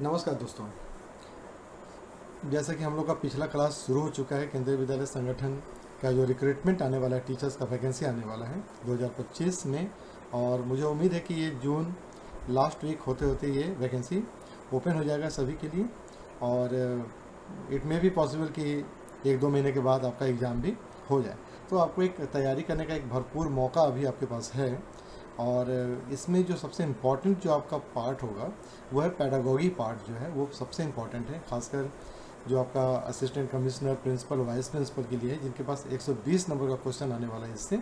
नमस्कार दोस्तों। जैसा कि हम लोग का पिछला क्लास शुरू हो चुका है, केंद्रीय विद्यालय संगठन का जो रिक्रूटमेंट आने वाला है, टीचर्स का वैकेंसी आने वाला है 2025 में। और मुझे उम्मीद है कि ये जून लास्ट वीक होते होते ये वैकेंसी ओपन हो जाएगा सभी के लिए। और इट मे बी पॉसिबल कि 1-2 महीने के बाद आपका एग्ज़ाम भी हो जाए। तो आपको एक तैयारी करने का एक भरपूर मौका अभी आपके पास है। और इसमें जो सबसे इम्पॉर्टेंट जो आपका पार्ट होगा वो है पेडागोगी पार्ट, जो है वो सबसे इम्पॉर्टेंट है। खासकर जो आपका assistant commissioner, principal, vice principal के लिए है, जिनके पास 120 नंबर का क्वेश्चन आने वाला है इससे।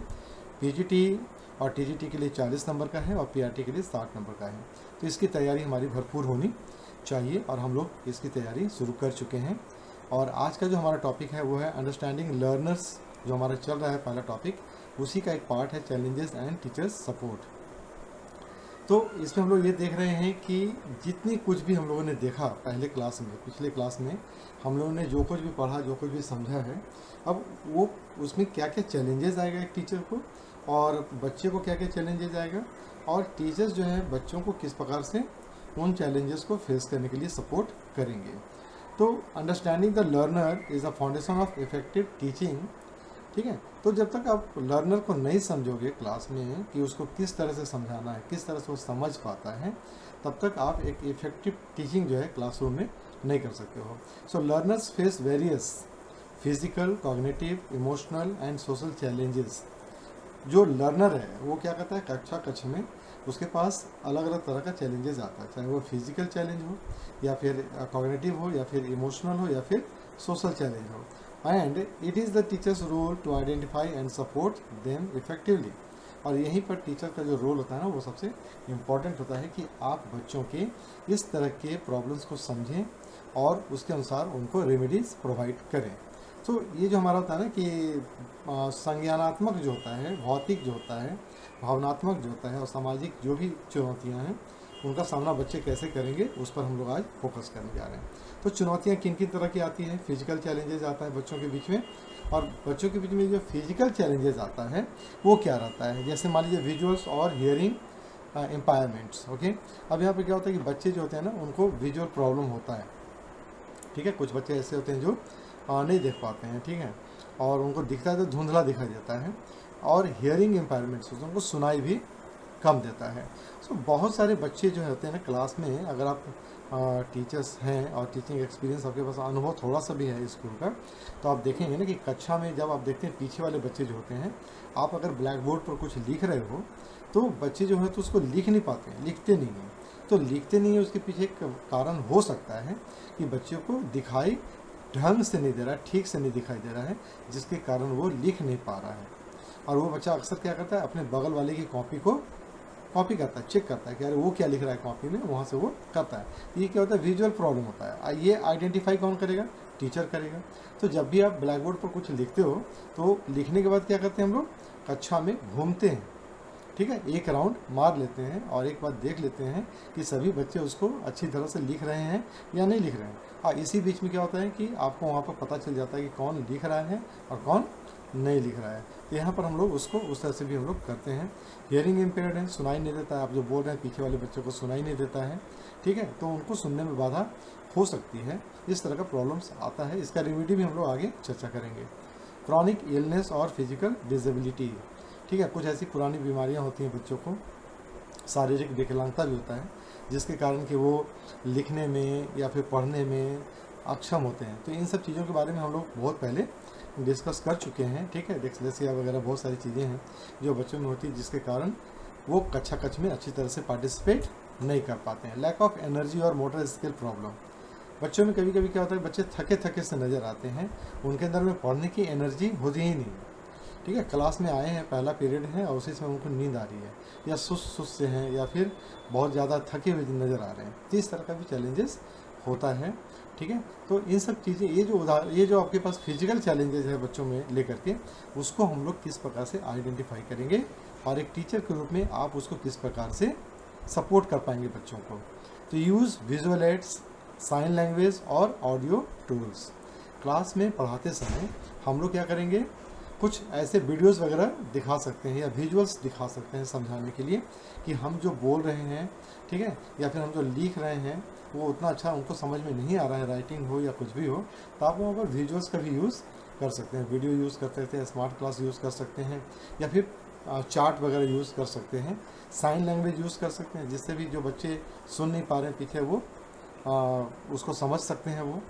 पीजीटी और टीजीटी के लिए 40 नंबर का है और पीआरटी के लिए 60 नंबर का है। तो इसकी तैयारी हमारी भरपूर होनी चाहिए और हम लोग इसकी तैयारी शुरू कर चुके हैं। और आज का जो हमारा टॉपिक है वो है अंडरस्टैंडिंग लर्नर्स, जो हमारा चल रहा है पहला टॉपिक, उसी का एक पार्ट है चैलेंजेस एंड टीचर्स सपोर्ट। तो इसमें हम लोग ये देख रहे हैं कि जितनी कुछ भी हम लोगों ने देखा पहले क्लास में, पिछले क्लास में हम लोगों ने जो कुछ भी पढ़ा, जो कुछ भी समझा है, अब वो उसमें क्या क्या चैलेंजेस आएगा एक टीचर को, और बच्चे को क्या क्या चैलेंजेस आएगा, और टीचर्स जो है बच्चों को किस प्रकार से उन चैलेंजेस को फेस करने के लिए सपोर्ट करेंगे। तो understanding the learner is the foundation of effective teaching. ठीक है, तो जब तक आप लर्नर को नहीं समझोगे क्लास में कि उसको किस तरह से समझाना है, किस तरह से वो समझ पाता है, तब तक आप एक इफेक्टिव टीचिंग जो है क्लासरूम में नहीं कर सकते हो। सो learners face various physical, cognitive, emotional and social challenges. जो लर्नर है वो क्या करता है, कक्षा कक्ष में उसके पास अलग अलग तरह का चैलेंजेस आता है, चाहे वो फिजिकल चैलेंज हो या फिर कॉग्निटिव हो या फिर इमोशनल हो या फिर सोशल चैलेंज हो। And it is the teacher's role to identify and support them effectively. और यहीं पर टीचर का जो रोल होता है ना, वो सबसे इम्पॉर्टेंट होता है कि आप बच्चों के इस तरह के प्रॉब्लम्स को समझें और उसके अनुसार उनको रेमेडीज प्रोवाइड करें। तो ये जो हमारा होता है ना कि संज्ञानात्मक जो होता है, भौतिक जो होता है, भावनात्मक जो होता है और सामाजिक जो भी चुनौतियाँ हैं, उनका सामना बच्चे कैसे करेंगे उस पर हम लोग आज फोकस करने जा रहे हैं। तो चुनौतियाँ किन किन तरह की आती हैं। फिजिकल चैलेंजेस आता है बच्चों के बीच में, और बच्चों के बीच में जो फिजिकल चैलेंजेस आता है वो क्या रहता है, जैसे मान लीजिए विजुअल्स और हियरिंग एम्पायरमेंट्स। ओके, अब यहाँ पे क्या होता है कि बच्चे जो होते हैं ना, उनको विजुअल प्रॉब्लम होता है। ठीक है, कुछ बच्चे ऐसे होते हैं जो नहीं देख पाते हैं, ठीक है, और उनको दिखता है तो धुंधला दिखाई देता है। और हियरिंग एम्पायरमेंट्स होते हैं, उनको सुनाई भी कम देता है। सो बहुत सारे बच्चे जो होते हैं ना क्लास में, अगर आप टीचर्स हैं और टीचिंग एक्सपीरियंस आपके पास, अनुभव थोड़ा सा भी है स्कूल का, तो आप देखेंगे ना कि कक्षा में जब आप देखते हैं पीछे वाले बच्चे जो होते हैं, आप अगर ब्लैक बोर्ड पर कुछ लिख रहे हो तो बच्चे जो है तो उसको लिख नहीं पाते हैं, लिखते नहीं हैं। तो लिखते नहीं है, उसके पीछे एक कारण हो सकता है कि बच्चे को दिखाई ढंग से नहीं दे रहा है, ठीक से नहीं दिखाई दे रहा है, जिसके कारण वो लिख नहीं पा रहा है। और वो बच्चा अक्सर क्या करता है, अपने बगल वाले की कॉपी को कॉपी करता है, चेक करता है कि अरे वो क्या लिख रहा है कॉपी में, वहाँ से वो करता है। ये क्या होता है, विजुअल प्रॉब्लम होता है। ये आइडेंटिफाई कौन करेगा, टीचर करेगा। तो जब भी आप ब्लैक बोर्ड पर कुछ लिखते हो तो लिखने के बाद क्या करते हैं हम लोग, कक्षा में घूमते हैं, ठीक है, एक राउंड मार लेते हैं और एक बार देख लेते हैं कि सभी बच्चे उसको अच्छी तरह से लिख रहे हैं या नहीं लिख रहे हैं। और इसी बीच में क्या होता है कि आपको वहाँ पर पता चल जाता है कि कौन लिख रहा है और कौन नहीं लिख रहा है। तो यहाँ पर हम लोग उसको उस तरह से भी हम लोग करते हैं। हियरिंग इम्पेयर्ड है, सुनाई नहीं देता है, आप जो बोल रहे हैं पीछे वाले बच्चों को सुनाई नहीं देता है, ठीक है, तो उनको सुनने में बाधा हो सकती है। इस तरह का प्रॉब्लम्स आता है, इसका रेमेडी भी हम लोग आगे चर्चा करेंगे। क्रॉनिक इलनेस और फिजिकल डिसेबिलिटी, ठीक है, कुछ ऐसी पुरानी बीमारियां होती हैं बच्चों को, शारीरिक विकलांगता भी होता है, जिसके कारण कि वो लिखने में या फिर पढ़ने में अक्षम होते हैं। तो इन सब चीज़ों के बारे में हम लोग बहुत पहले डिस्कस कर चुके हैं, ठीक है। डिस्लेक्सिया वगैरह बहुत सारी चीज़ें हैं जो बच्चों में होती है, जिसके कारण वो कक्षा कक्ष में अच्छी तरह से पार्टिसिपेट नहीं कर पाते हैं। लैक ऑफ एनर्जी और मोटर स्किल प्रॉब्लम, बच्चों में कभी कभी क्या होता है, बच्चे थके थके से नज़र आते हैं, उनके अंदर में पढ़ने की एनर्जी होती ही नहीं, ठीक है। क्लास में आए हैं, पहला पीरियड है और उसी समय उनको नींद आ रही है, या सुस्त से हैं, या फिर बहुत ज़्यादा थके हुए नज़र आ रहे हैं। तो इस तरह का भी चैलेंजेस होता है, ठीक है। तो इन सब चीज़ें, ये जो आपके पास फिजिकल चैलेंजेस है बच्चों में लेकर के, उसको हम लोग किस प्रकार से आइडेंटिफाई करेंगे और एक टीचर के रूप में आप उसको किस प्रकार से सपोर्ट कर पाएंगे बच्चों को। तो use visual aids, sign language और ऑडियो टूल्स। क्लास में पढ़ाते समय हम लोग क्या करेंगे, कुछ ऐसे वीडियोस वगैरह दिखा सकते हैं या विजुअल्स दिखा सकते हैं समझाने के लिए कि हम जो बोल रहे हैं, ठीक है, या फिर हम जो लिख रहे हैं वो उतना अच्छा उनको समझ में नहीं आ रहा है, राइटिंग हो या कुछ भी हो, तो आप वहाँ पर विजुअल्स का भी यूज़ कर सकते हैं, वीडियो यूज़ कर सकते हैं, स्मार्ट क्लास यूज़ कर सकते हैं, या फिर चार्ट वगैरह यूज़ कर सकते हैं, साइन लैंग्वेज यूज़ कर सकते हैं, जिससे भी जो बच्चे सुन नहीं पा रहे हैं पीछे वो उसको समझ सकते हैं वो,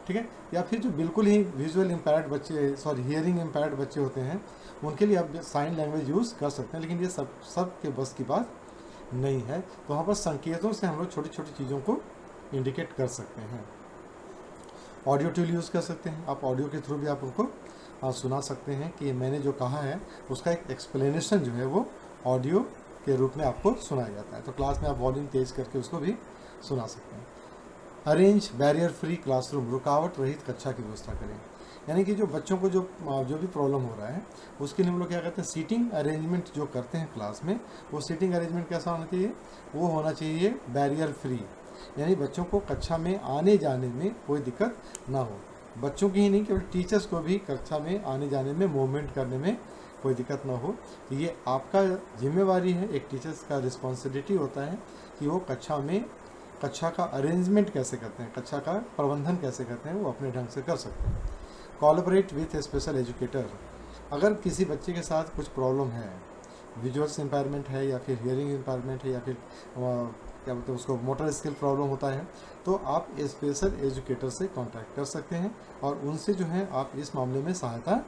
ठीक है। या फिर जो बिल्कुल ही विजुअल इम्पेयर्ड बच्चे, सॉरी हियरिंग इम्पेयर्ड बच्चे होते हैं, उनके लिए आप साइन लैंग्वेज यूज़ कर सकते हैं, लेकिन ये सब के बस की बात नहीं है। तो वहाँ पर संकेतों से हम लोग छोटी छोटी चीज़ों को इंडिकेट कर सकते हैं। ऑडियो टूल यूज़ कर सकते हैं, आप ऑडियो के थ्रू भी आप उनको सुना सकते हैं कि मैंने जो कहा है उसका एक एक्सप्लेनेशन जो है वो ऑडियो के रूप में आपको सुनाया जाता है। तो क्लास में आप वॉल्यूम तेज करके उसको भी सुना सकते हैं। अरेंज बैरियर फ्री क्लासरूम, रुकावट रहित कक्षा की व्यवस्था करें। यानी कि जो बच्चों को जो भी प्रॉब्लम हो रहा है उसके लिए हम लोग क्या कहते हैं, सीटिंग अरेंजमेंट जो करते हैं क्लास में, वो सीटिंग अरेंजमेंट कैसा होना चाहिए, वो होना चाहिए बैरियर फ्री, यानी बच्चों को कक्षा में आने जाने में कोई दिक्कत ना हो। बच्चों की ही नहीं, केवल टीचर्स को भी कक्षा में आने जाने में, मूवमेंट करने में कोई दिक्कत ना हो। तो ये आपका जिम्मेवारी है, एक टीचर्स का रिस्पॉन्सिबिलिटी होता है कि वो कक्षा का अरेंजमेंट कैसे करते हैं, कक्षा का प्रबंधन कैसे करते हैं, वो अपने ढंग से कर सकते हैं। Collaborate with A special educator, अगर किसी बच्चे के साथ कुछ प्रॉब्लम है, विजुअल्स इम्पायरमेंट है या फिर हियरिंग इम्पायरमेंट है या फिर क्या बोलते हैं उसको मोटर स्किल प्रॉब्लम होता है, तो आप स्पेशल एजुकेटर से कांटेक्ट कर सकते हैं और उनसे जो है आप इस मामले में सहायता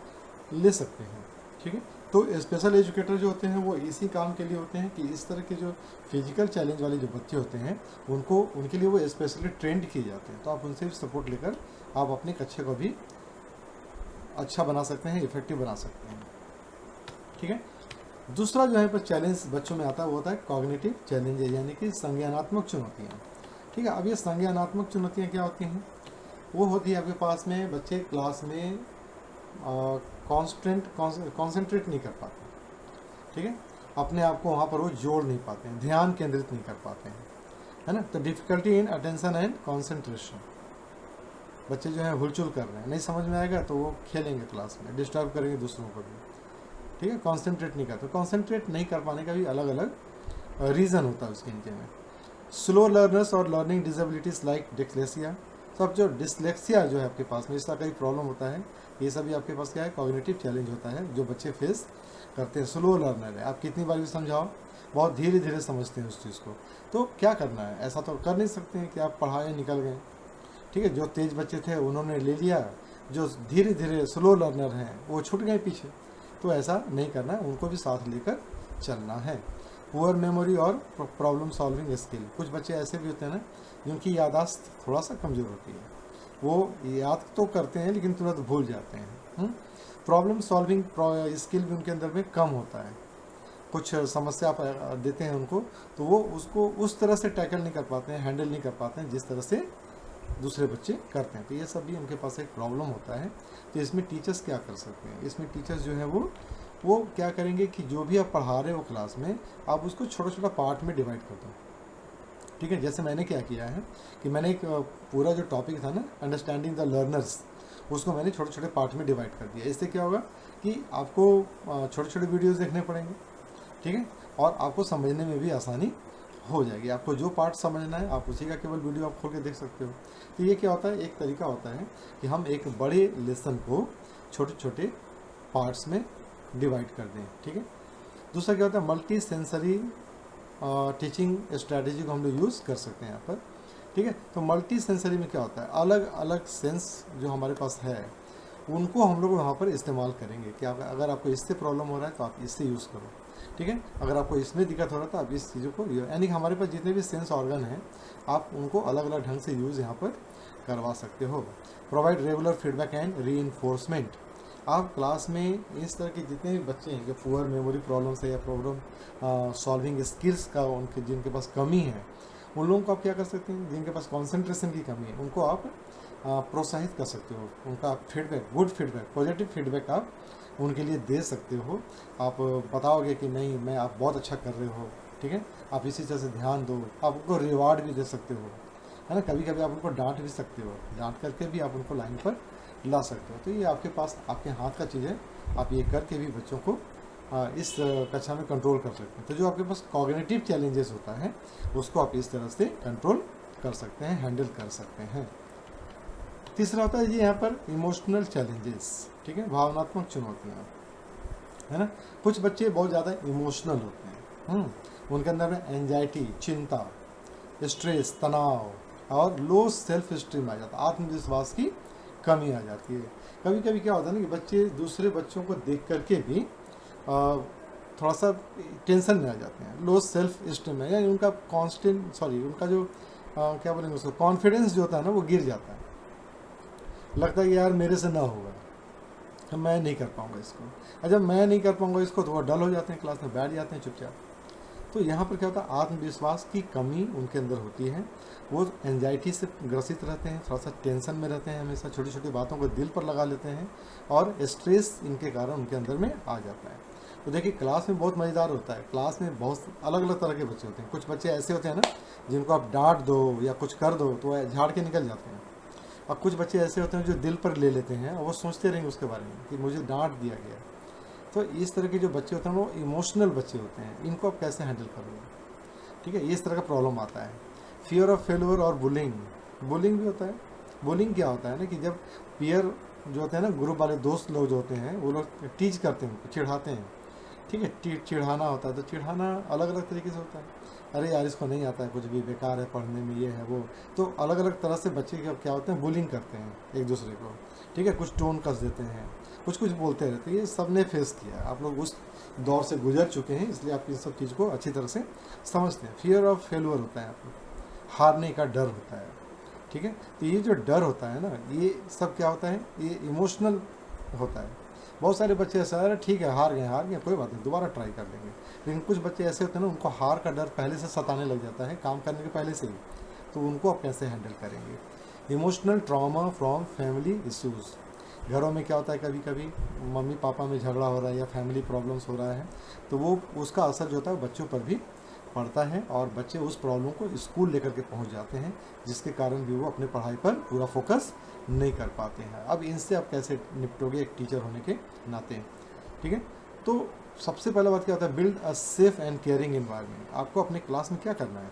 ले सकते हैं, ठीक है। तो स्पेशल एजुकेटर जो होते हैं वो इसी काम के लिए होते हैं कि इस तरह के जो फिजिकल चैलेंज वाले जो बच्चे होते हैं उनके लिए वो स्पेशली ट्रेंड किए जाते हैं। तो आप उनसे भी सपोर्ट लेकर आप अपनी कक्षा को भी अच्छा बना सकते हैं, इफेक्टिव बना सकते हैं, ठीक है। दूसरा जो है पर चैलेंज बच्चों में आता है वो होता है कॉग्निटिव चैलेंजेस, यानी कि संज्ञानात्मक चुनौतियाँ, ठीक है। अब ये संज्ञानात्मक चुनौतियाँ क्या होती हैं, वो होती है आपके पास में बच्चे क्लास में कॉन्सेंट्रेट नहीं कर पाते, ठीक है, अपने आप को वहाँ पर वो जोड़ नहीं पाते हैं, ध्यान केंद्रित नहीं कर पाते हैं, है ना। तो difficulty in attention and concentration, बच्चे जो है हुलचुल कर रहे हैं, नहीं समझ में आएगा तो वो खेलेंगे क्लास में, डिस्टर्ब करेंगे दूसरों को भी, ठीक है, कॉन्सेंट्रेट नहीं करते। कॉन्सेंट्रेट नहीं कर पाने का भी अलग अलग रीज़न होता है उसके नीचे में। स्लो लर्नर्स और लर्निंग डिसेबिलिटीज़ लाइक डिस्लेक्सिया, सब जो डिस्लेक्सिया जो है आपके पास में इसका कई प्रॉब्लम होता है, ये सभी आपके पास क्या है, कॉग्निटिव चैलेंज होता है जो बच्चे फेस करते हैं। स्लो लर्नर है, आप कितनी बार भी समझाओ बहुत धीरे धीरे समझते हैं उस चीज़ को, तो क्या करना है, ऐसा तो कर नहीं सकते हैं कि आप पढ़ाए निकल गए, ठीक है। जो तेज़ बच्चे थे उन्होंने ले लिया, जो धीरे धीरे स्लो लर्नर हैं वो छूट गए पीछे, तो ऐसा नहीं करना है, उनको भी साथ लेकर चलना है। पुअर मेमोरी और प्रॉब्लम सॉल्विंग स्किल, कुछ बच्चे ऐसे भी होते हैं ना जिनकी याददाश्त थोड़ा सा कमज़ोर होती है, वो याद तो करते हैं लेकिन तुरंत भूल जाते हैं। प्रॉब्लम सॉल्विंग स्किल भी उनके अंदर में कम होता है, कुछ समस्या आप देते हैं उनको तो वो उसको उस तरह से टैकल नहीं कर पाते हैं, हैंडल नहीं कर पाते हैं जिस तरह से दूसरे बच्चे करते हैं। तो ये सब भी उनके पास एक प्रॉब्लम होता है। तो इसमें टीचर्स क्या कर सकते हैं, इसमें टीचर्स जो है वो क्या करेंगे कि जो भी आप पढ़ा रहे हो क्लास में आप उसको छोटा छोटा पार्ट में डिवाइड कर दो, ठीक है। जैसे मैंने क्या किया है कि मैंने एक पूरा जो टॉपिक था ना अंडरस्टैंडिंग द लर्नर्स, उसको मैंने छोटे छोटे पार्ट में डिवाइड कर दिया। इससे क्या होगा कि आपको छोटे छोटे वीडियोस देखने पड़ेंगे, ठीक है, और आपको समझने में भी आसानी हो जाएगी। आपको जो पार्ट समझना है आप उसी का केवल वीडियो आप खोल के देख सकते हो। तो ये क्या होता है, एक तरीका होता है कि हम एक बड़े लेसन को छोटे छोटे पार्ट्स में डिवाइड कर दें, ठीक है। दूसरा क्या होता है, मल्टी सेंसरी टीचिंग स्ट्रैटेजी को हम लोग यूज़ कर सकते हैं यहाँ पर, ठीक है। तो मल्टी सेंसरी में क्या होता है, अलग अलग सेंस जो हमारे पास है उनको हम लोग वहाँ पर इस्तेमाल करेंगे कि अगर आपको इससे प्रॉब्लम हो रहा है तो आप इससे यूज़ करो, ठीक है। अगर आपको इसमें दिक्कत हो रहा है तो आप इस चीज़ों को, यानी कि हमारे पास जितने भी सेंस ऑर्गन हैं आप उनको अलग अलग ढंग से यूज़ यहाँ पर करवा सकते हो। Provide regular feedback and reinforcement, आप क्लास में इस तरह के जितने भी बच्चे हैं जो पुअर मेमोरी प्रॉब्लम से या प्रॉब्लम सॉल्विंग स्किल्स का उनके जिनके पास कमी है उन लोगों को आप क्या कर सकते हैं, जिनके पास कॉन्सेंट्रेशन की कमी है उनको आप प्रोत्साहित कर सकते हो, उनका feedback, good feedback, positive feedback आप उनके लिए दे सकते हो। आप बताओगे कि नहीं मैं आप बहुत अच्छा कर रहे हो, ठीक है, आप इसी तरह से ध्यान दो, आप उनको रिवार्ड भी दे सकते हो, है ना। कभी कभी आप उनको डांट भी सकते हो, डांट करके भी आप उनको लाइन पर ला सकते हो। तो ये आपके पास आपके हाथ का चीज़ है, आप ये करके भी बच्चों को इस कक्षा में कंट्रोल कर सकते हैं। तो जो आपके पास कॉग्निटिव चैलेंजेस होता है उसको आप इस तरह से कंट्रोल कर सकते हैं, हैंडल कर सकते हैं। तीसरा होता है जी यहाँ पर इमोशनल चैलेंजेस, ठीक है, भावनात्मक चुनौतियाँ, है ना। कुछ बच्चे बहुत ज़्यादा इमोशनल होते हैं, उनके अंदर में एंजाइटी, चिंता, स्ट्रेस, तनाव और लो सेल्फ स्टीम आ जाता है, आत्मविश्वास की कमी आ जाती है। कभी कभी क्या होता है ना कि बच्चे दूसरे बच्चों को देख करके भी थोड़ा सा टेंशन में आ जाते हैं, लो सेल्फ स्टीम है, यानी उनका उनका जो क्या बोलेंगे उसको, कॉन्फिडेंस जो होता है ना वो गिर जाता है। लगता है कि यार मेरे से ना होगा, मैं नहीं कर पाऊंगा इसको, और जब मैं नहीं कर पाऊंगा इसको तो वो डल हो जाते हैं, क्लास में बैठ जाते हैं चुपचाप। तो यहाँ पर क्या होता है, आत्मविश्वास की कमी उनके अंदर होती है, वो एंजाइटी से ग्रसित रहते हैं, थोड़ा सा टेंशन में रहते हैं, हमेशा छोटी छोटी बातों को दिल पर लगा लेते हैं और स्ट्रेस इनके कारण उनके अंदर में आ जाता है। तो देखिए क्लास में बहुत मज़ेदार होता है, क्लास में बहुत अलग अलग तरह के बच्चे होते हैं। कुछ बच्चे ऐसे होते हैं ना जिनको आप डांट दो या कुछ कर दो तो वह झाड़ के निकल जाते हैं, और कुछ बच्चे ऐसे होते हैं जो दिल पर ले लेते हैं और वो सोचते रहेंगे उसके बारे में कि मुझे डांट दिया गया। तो इस तरह के जो बच्चे होते हैं वो इमोशनल बच्चे होते हैं, इनको आप कैसे हैंडल करोगे, ठीक है, इस तरह का प्रॉब्लम आता है। फियर ऑफ फेलियर और बुलिंग भी होता है। बुलिंग क्या होता है ना कि जब पीयर जो होते हैं ना, ग्रुप वाले दोस्त लोग जो होते हैं वो लोग टीच करते हैं, चिढ़ाते हैं, ठीक है, चिढ़ाना होता है। तो चिढ़ाना अलग अलग तरीके से होता है, अरे यार इसको नहीं आता है, कुछ भी बेकार है पढ़ने में, ये है वो। तो अलग अलग तरह से बच्चे क्या होते हैं, बुलिंग करते हैं एक दूसरे को, ठीक है, कुछ टोन कस देते हैं, कुछ बोलते रहते हैं। ये सब ने फेस किया है, आप लोग उस दौर से गुजर चुके हैं, इसलिए आप इन सब चीज़ को अच्छी तरह से समझते हैं। फियर ऑफ फेलियर होता है, आपको हारने का डर होता है, ठीक है। तो ये जो डर होता है ना, ये सब क्या होता है, ये इमोशनल होता है। बहुत सारे बच्चे ऐसा है, ठीक है हार गए कोई बात नहीं, दोबारा ट्राई कर लेंगे। लेकिन कुछ बच्चे ऐसे होते हैं ना, उनको हार का डर पहले से सताने लग जाता है, काम करने के पहले से ही। तो उनको आप कैसे हैंडल करेंगे। Emotional trauma from family issues, घरों में क्या होता है, कभी कभी मम्मी पापा में झगड़ा हो रहा है या फैमिली प्रॉब्लम्स हो रहा है, तो वो उसका असर जो होता है बच्चों पर भी पड़ता है, और बच्चे उस प्रॉब्लम को स्कूल लेकर के पहुंच जाते हैं, जिसके कारण भी वो अपने पढ़ाई पर पूरा फोकस नहीं कर पाते हैं। अब इनसे आप कैसे निपटोगे एक टीचर होने के नाते, ठीक है। तो सबसे पहला बात क्या होता है, build a safe and caring environment. आपको अपने क्लास में क्या करना है,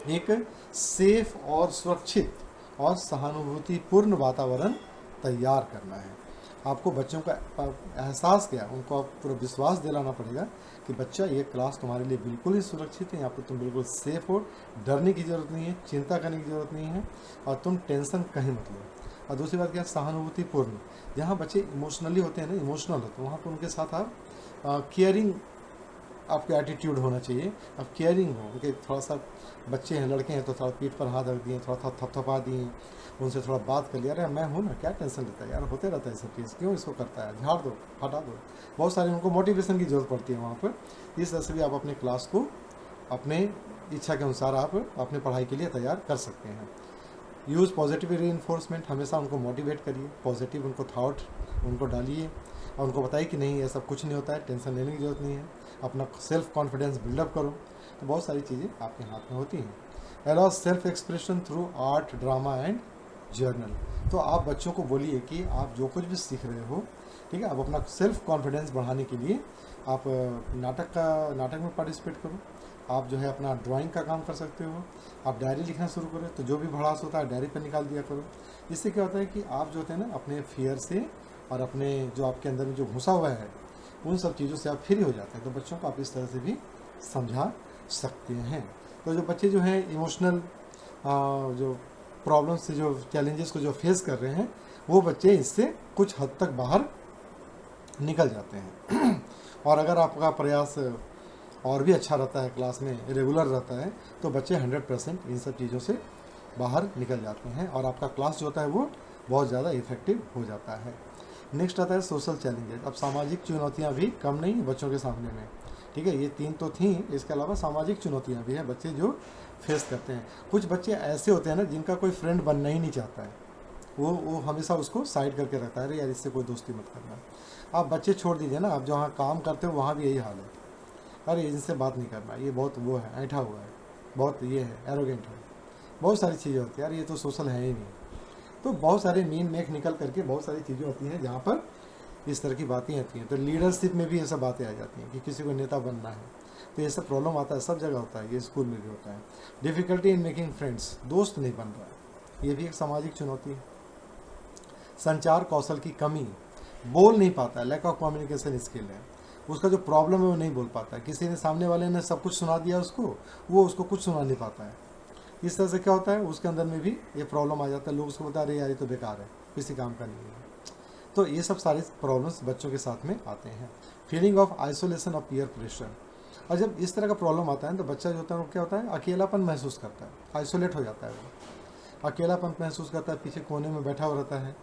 एक सेफ और सुरक्षित और सहानुभूतिपूर्ण वातावरण तैयार करना है। आपको बच्चों का एहसास क्या, उनको आप पूरा विश्वास दिलाना पड़ेगा कि बच्चा ये क्लास तुम्हारे लिए बिल्कुल ही सुरक्षित है, यहाँ पर तुम बिल्कुल सेफ हो, डरने की ज़रूरत नहीं है, चिंता करने की ज़रूरत नहीं है, और तुम टेंशन कहीं मत लो। और दूसरी बात क्या है, सहानुभूतिपूर्ण। जहाँ बच्चे इमोशनली होते हैं ना, इमोशनल होते हैं, वहाँ पर उनके साथ आप केयरिंग, आपका एटीट्यूड होना चाहिए, आप केयरिंग हो। उनके थोड़ा सा बच्चे हैं, लड़के हैं, तो थोड़ा पीठ पर हाथ रख दिए, थोड़ा थपथपा दिए, उनसे थोड़ा बात कर लिया, अरे मैं हूँ ना, क्या टेंशन लेता है यार, होते रहता है सब चीज़, क्यों इसको करता है, झाड़ दो, हटा दो। बहुत सारे उनको मोटिवेशन की ज़रूरत पड़ती है वहाँ पर। इस तरह से भी आप अपने क्लास को अपने इच्छा के अनुसार आप अपने पढ़ाई के लिए तैयार कर सकते हैं। यूज़ पॉजिटिव रीइंफोर्समेंट, हमेशा उनको मोटिवेट करिए, पॉजिटिव उनको थॉट उनको डालिए, और उनको बताइए कि नहीं ऐसा कुछ नहीं होता है, टेंशन लेने की ज़रूरत नहीं है, अपना सेल्फ कॉन्फिडेंस बिल्डअप करो। तो बहुत सारी चीज़ें आपके हाथ में होती हैं। Allow self expression through art, drama and journal. तो आप बच्चों को बोलिए कि आप जो कुछ भी सीख रहे हो, ठीक है, आप अपना सेल्फ कॉन्फिडेंस बढ़ाने के लिए आप नाटक में पार्टिसिपेट करो, आप जो है अपना ड्राइंग का काम कर सकते हो, आप डायरी लिखना शुरू करो, तो जो भी भड़ास होता है डायरी पर निकाल दिया करो। इससे क्या होता है कि आप जो होते हैं ना, अपने फियर से और अपने जो आपके अंदर में जो घुसा हुआ है उन सब चीज़ों से आप फ्री हो जाते हैं। तो बच्चों को आप इस तरह से भी समझा सकते हैं। तो जो बच्चे जो हैं इमोशनल जो प्रॉब्लम से, जो चैलेंजेस को जो फेस कर रहे हैं, वो बच्चे इससे कुछ हद तक बाहर निकल जाते हैं। और अगर आपका प्रयास और भी अच्छा रहता है, क्लास में रेगुलर रहता है, तो बच्चे 100% इन सब चीज़ों से बाहर निकल जाते हैं, और आपका क्लास जो होता है वो बहुत ज़्यादा इफेक्टिव हो जाता है। नेक्स्ट आता है सोशल चैलेंजेस। अब सामाजिक चुनौतियाँ भी कम नहीं बच्चों के सामने में, ठीक है, ये 3 तो थी, इसके अलावा सामाजिक चुनौतियाँ भी हैं बच्चे जो फेस करते हैं। कुछ बच्चे ऐसे होते हैं ना जिनका कोई फ्रेंड बनना ही नहीं चाहता है, वो हमेशा उसको साइड करके रखता है, अरे यार इससे कोई दोस्ती मत करना। आप बच्चे छोड़ दीजिए ना, आप जहाँ काम करते हो वहाँ भी यही हाल है, अरे इनसे बात नहीं करना, ये बहुत वो है, ऐंठा हुआ है, बहुत ये है, एरोगेंट है, बहुत सारी चीज़ें होती हैं, यार ये तो सोशल है ही नहीं। तो बहुत सारे मीन मेक निकल करके बहुत सारी चीज़ें होती हैं जहाँ पर इस तरह की बातें आती हैं। तो लीडरशिप में भी ये सब बातें आ जाती हैं कि किसी को नेता बनना है, तो ये सब प्रॉब्लम आता है, सब जगह होता है, ये स्कूल में भी होता है। डिफ़िकल्टी इन मेकिंग फ्रेंड्स, दोस्त नहीं बन रहा है, ये भी एक सामाजिक चुनौती है। संचार कौशल की कमी, बोल नहीं पाता है, लैक ऑफ कम्युनिकेशन स्किल है, उसका जो प्रॉब्लम है वो नहीं बोल पाता है। किसी ने, सामने वाले ने सब कुछ सुना दिया उसको, वो उसको कुछ सुना नहीं पाता है। इस तरह से क्या होता है, उसके अंदर में भी ये प्रॉब्लम आ जाता है। लोग उसको बता रहे यार ये तो बेकार है, किसी काम का नहीं है। तो ये सब सारे प्रॉब्लम्स बच्चों के साथ में आते हैं। Feeling of isolation of peer pressure, और जब इस तरह का प्रॉब्लम आता है तो बच्चा जो होता है वो क्या होता है, अकेलापन महसूस करता है, आइसोलेट हो जाता है, वो अकेलापन महसूस करता है, पीछे कोने में बैठा हुआ रहता है।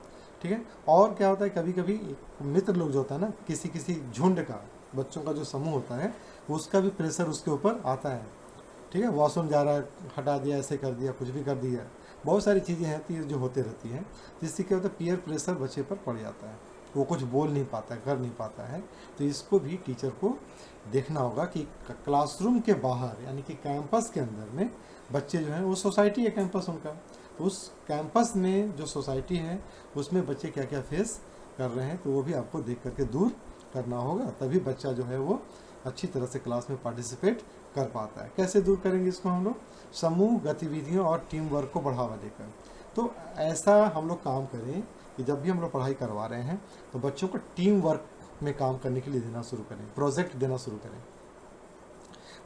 ठीक है, और क्या होता है, कभी कभी मित्र लोग जो होता है ना, किसी किसी झुंड का, बच्चों का जो समूह होता है, उसका भी प्रेशर उसके ऊपर आता है। ठीक है, वॉशरूम जा रहा है, हटा दिया, ऐसे कर दिया, कुछ भी कर दिया, बहुत सारी चीज़ें होती हैं जो होते रहती हैं, जिससे क्या होता है, पीयर प्रेशर बच्चे पर पड़ जाता है, वो कुछ बोल नहीं पाता है, कर नहीं पाता है। तो इसको भी टीचर को देखना होगा कि क्लासरूम के बाहर, यानी कि कैंपस के अंदर में बच्चे जो हैं, वो सोसाइटी है कैंपस उनका, तो उस कैंपस में जो सोसाइटी है उसमें बच्चे क्या क्या फेस कर रहे हैं, तो वो भी आपको देख करके दूर करना होगा, तभी बच्चा जो है वो अच्छी तरह से क्लास में पार्टिसिपेट कर पाता है। कैसे दूर करेंगे इसको हम लोग, समूह गतिविधियों और टीम वर्क को बढ़ावा देकर। तो ऐसा हम लोग काम करें कि जब भी हम लोग पढ़ाई करवा रहे हैं तो बच्चों को टीम वर्क में काम करने के लिए देना शुरू करें, प्रोजेक्ट देना शुरू करें,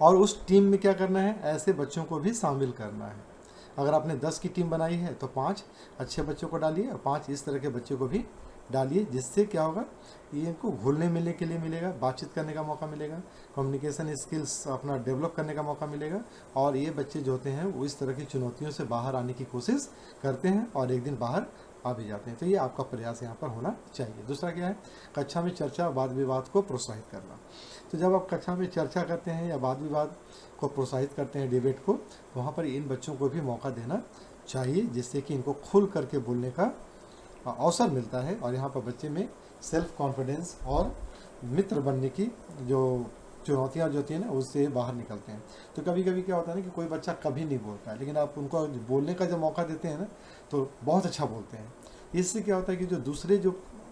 और उस टीम में क्या करना है, ऐसे बच्चों को भी शामिल करना है। अगर आपने 10 की टीम बनाई है तो 5 अच्छे बच्चों को डालिए और 5 इस तरह के बच्चों को भी डालिए, जिससे क्या होगा, ये इनको घुलने मिलने के लिए मिलेगा, बातचीत करने का मौका मिलेगा, कम्युनिकेशन स्किल्स अपना डेवलप करने का मौका मिलेगा, और ये बच्चे जो होते हैं वो इस तरह की चुनौतियों से बाहर आने की कोशिश करते हैं और एक दिन बाहर आ भी जाते हैं। तो ये आपका प्रयास यहाँ पर होना चाहिए। दूसरा क्या है, कक्षा में चर्चा, वाद विवाद को प्रोत्साहित करना। तो जब आप कक्षा में चर्चा करते हैं या वाद विवाद को प्रोत्साहित करते हैं, डिबेट को, वहाँ पर इन बच्चों को भी मौका देना चाहिए, जिससे कि इनको खुल करके बोलने का अवसर मिलता है, और यहाँ पर बच्चे में सेल्फ कॉन्फिडेंस और मित्र बनने की जो चुनौतियाँ जो होती हैं ना, उससे बाहर निकलते हैं। तो कभी कभी क्या होता है ना कि कोई बच्चा कभी नहीं बोलता है, लेकिन आप उनको बोलने का जब मौका देते हैं ना तो बहुत अच्छा बोलते हैं। इससे क्या होता है कि जो दूसरे जो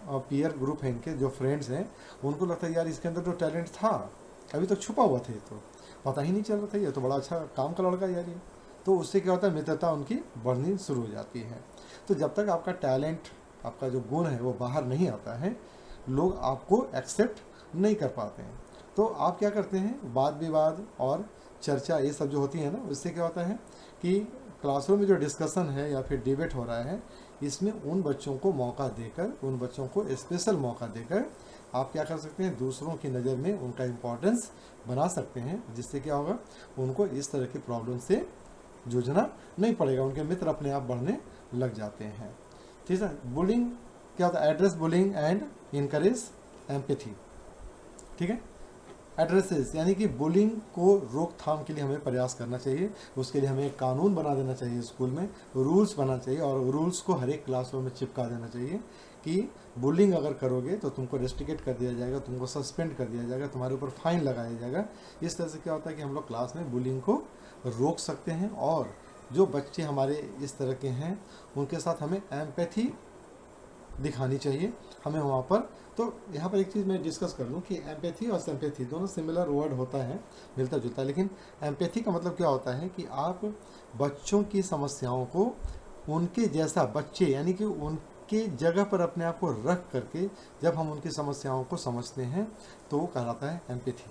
पीयर ग्रुप हैं, इनके जो फ्रेंड्स हैं, उनको लगता है यार इसके अंदर जो टैलेंट था अभी तक छुपा हुआ था, तो पता ही नहीं चल रहा था, ये तो बड़ा अच्छा काम का लड़का यार ये। तो उससे क्या होता है, मित्रता उनकी बढ़नी शुरू हो जाती है। तो जब तक आपका टैलेंट, आपका जो गुण है वो बाहर नहीं आता है, लोग आपको एक्सेप्ट नहीं कर पाते हैं। तो आप क्या करते हैं, वाद विवाद और चर्चा ये सब जो होती है ना, उससे क्या होता है कि क्लासरूम में जो डिस्कशन है या फिर डिबेट हो रहा है, इसमें उन बच्चों को मौका देकर, उन बच्चों को स्पेशल मौका देकर आप क्या कर सकते हैं, दूसरों की नज़र में उनका इम्पोर्टेंस बना सकते हैं, जिससे क्या होगा, उनको इस तरह की प्रॉब्लम से जूझना नहीं पड़ेगा, उनके मित्र अपने आप बढ़ने लग जाते हैं। ठीक है, बुलिंग क्या होता है, address bullying and encourage empathy. ठीक है, एड्रेसेस यानी कि बुलिंग को रोकथाम के लिए हमें प्रयास करना चाहिए, उसके लिए हमें एक कानून बना देना चाहिए, स्कूल में रूल्स बनाना चाहिए, और रूल्स को हर एक क्लासरूम में चिपका देना चाहिए कि बुलिंग अगर करोगे तो तुमको रेस्ट्रिकेट कर दिया जाएगा, तुमको सस्पेंड कर दिया जाएगा, तुम्हारे ऊपर फाइन लगाया जाएगा। इस तरह से क्या होता है कि हम लोग क्लास में बुलिंग को रोक सकते हैं, और जो बच्चे हमारे इस तरह के हैं उनके साथ हमें एम्पैथी दिखानी चाहिए हमें वहाँ पर। तो यहाँ पर एक चीज़ मैं डिस्कस कर लूँ कि एम्पैथी और सिंपैथी दोनों सिमिलर वर्ड होता है, मिलता जुलता है, लेकिन एम्पैथी का मतलब क्या होता है कि आप बच्चों की समस्याओं को उनके जैसा, बच्चे यानी कि उनके जगह पर अपने आप को रख करके जब हम उनकी समस्याओं को समझते हैं तो वो कहलाता है एम्पैथी।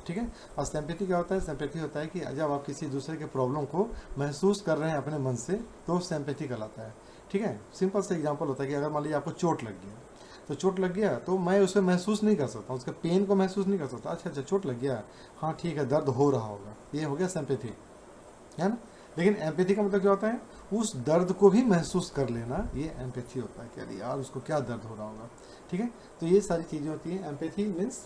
ठीक है, और सिंपैथी क्या होता है, सिंपैथी होता है कि जब आप किसी दूसरे के प्रॉब्लम को महसूस कर रहे हैं अपने मन से, तो सिंपैथी कहलाता है। ठीक है, सिंपल सा एग्जांपल होता है कि अगर मान लीजिए आपको चोट लग गया, तो चोट लग गया तो मैं उसे महसूस नहीं कर सकता, उसके पेन को महसूस नहीं कर सकता, अच्छा चोट लग गया, हाँ ठीक है, दर्द हो रहा होगा, ये हो गया सिंपैथी, है ना। लेकिन एम्पैथी का मतलब क्या होता है, उस दर्द को भी महसूस कर लेना, ये एम्पैथी होता है कि अरे यार उसको क्या दर्द हो रहा होगा। ठीक है, तो ये सारी चीज़ें होती हैं। एम्पैथी मीन्स,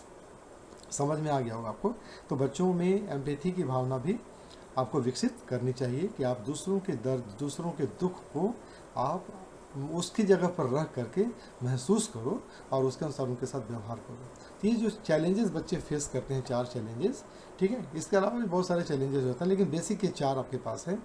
समझ में आ गया होगा आपको। तो बच्चों में एम्पैथी की भावना भी आपको विकसित करनी चाहिए कि आप दूसरों के दर्द, दूसरों के दुख को आप उसकी जगह पर रख करके महसूस करो और उसके अनुसार उनके साथ व्यवहार करो। तो ये जो चैलेंजेस बच्चे फेस करते हैं, 4 चैलेंजेस, ठीक है, इसके अलावा भी बहुत सारे चैलेंजेस होते हैं, लेकिन बेसिक ये 4 आपके पास है,